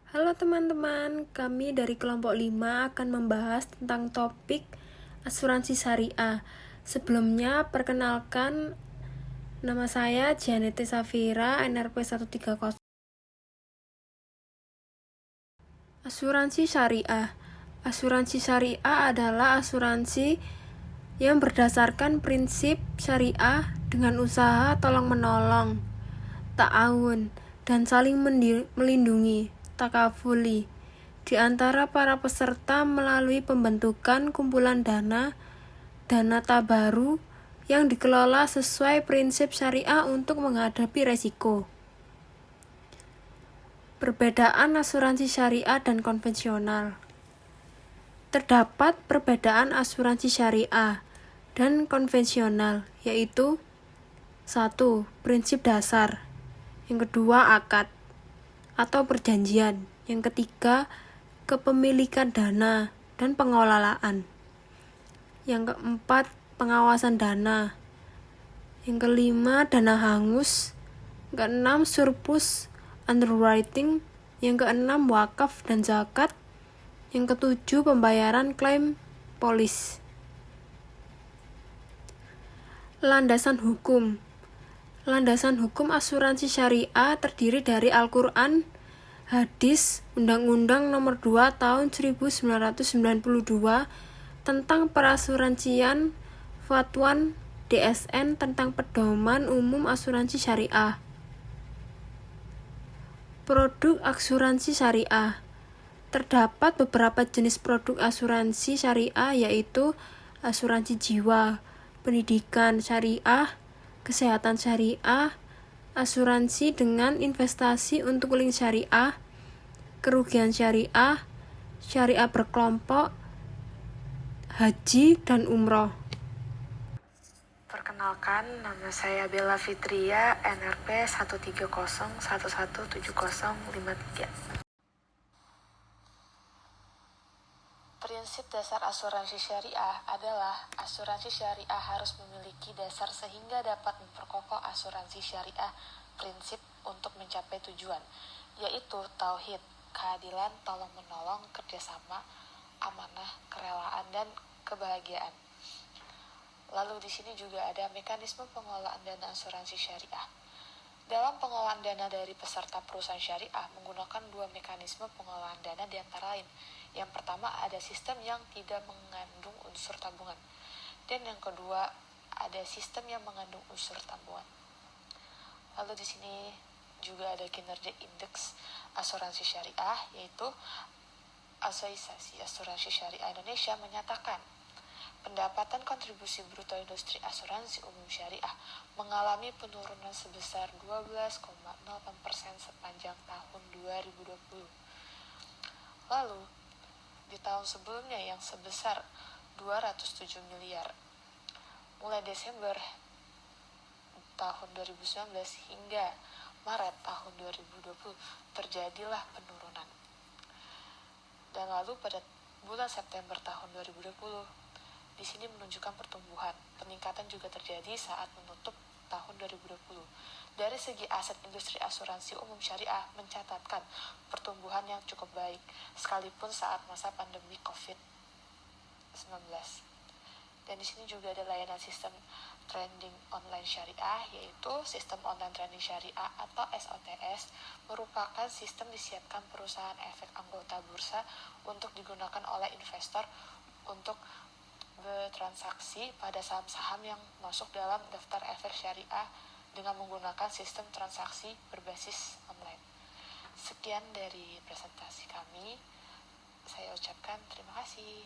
Halo teman-teman, kami dari kelompok 5 akan membahas tentang topik asuransi syariah. Sebelumnya, perkenalkan, nama saya Janete Safira, NRP 130. Asuransi syariah. Asuransi syariah adalah asuransi yang berdasarkan prinsip syariah dengan usaha tolong-menolong, ta'awun, dan saling melindungi, takafuli, di antara para peserta melalui pembentukan kumpulan dana tabaru yang dikelola sesuai prinsip syariah untuk menghadapi resiko. Perbedaan asuransi syariah dan konvensional. Terdapat perbedaan asuransi syariah dan konvensional, yaitu 1. Prinsip dasar. Yang kedua, akad atau perjanjian. Yang ketiga, kepemilikan dana dan pengelolaan. Yang keempat, pengawasan dana. Yang kelima, dana hangus. Yang keenam, surplus underwriting. Yang keenam, wakaf dan zakat. Yang ketujuh, pembayaran klaim polis. Landasan hukum. Landasan hukum asuransi syariah terdiri dari Al-Quran, hadis, Undang-Undang Nomor 2 Tahun 1992 tentang perasuransian, Fatwan DSN tentang pedoman umum asuransi syariah. Produk asuransi syariah. Terdapat beberapa jenis produk asuransi syariah, yaitu asuransi jiwa, pendidikan syariah, kesehatan syariah, asuransi dengan investasi untuk link syariah, kerugian syariah, syariah berkelompok, haji, dan umroh. Perkenalkan, nama saya Bella Fitria, NRP 130117053. Prinsip dasar asuransi syariah adalah asuransi syariah harus memiliki dasar sehingga dapat memperkokoh asuransi syariah prinsip untuk mencapai tujuan, yaitu tauhid, keadilan, tolong-menolong, kerjasama, amanah, kerelaan, dan kebahagiaan. Lalu di sini juga ada mekanisme pengelolaan dana asuransi syariah. Dalam pengelolaan dana dari peserta perusahaan syariah menggunakan dua mekanisme pengelolaan dana di antara lain. Yang pertama ada sistem yang tidak mengandung unsur tabungan. Dan yang kedua ada sistem yang mengandung unsur tabungan. Lalu di sini juga ada kinerja indeks asuransi syariah, yaitu Asosiasi Asuransi Syariah Indonesia menyatakan pendapatan kontribusi bruto industri asuransi umum syariah mengalami penurunan sebesar 12,08% sepanjang tahun 2020. Lalu, di tahun sebelumnya yang sebesar 207 miliar. Mulai Desember tahun 2019 hingga Maret tahun 2020 terjadilah penurunan. Dan lalu pada bulan September tahun 2020 di sini menunjukkan pertumbuhan. Peningkatan juga terjadi saat menutup tahun 2020. Dari segi aset industri asuransi umum syariah mencatatkan pertumbuhan yang cukup baik, sekalipun saat masa pandemi COVID-19. Dan di sini juga ada layanan sistem trading online syariah, yaitu sistem online trading syariah atau SOTS, merupakan sistem disiapkan perusahaan efek anggota bursa untuk digunakan oleh investor untuk bertransaksi pada saham-saham yang masuk dalam daftar efek syariah dengan menggunakan sistem transaksi berbasis online. Sekian dari presentasi kami. Saya ucapkan terima kasih.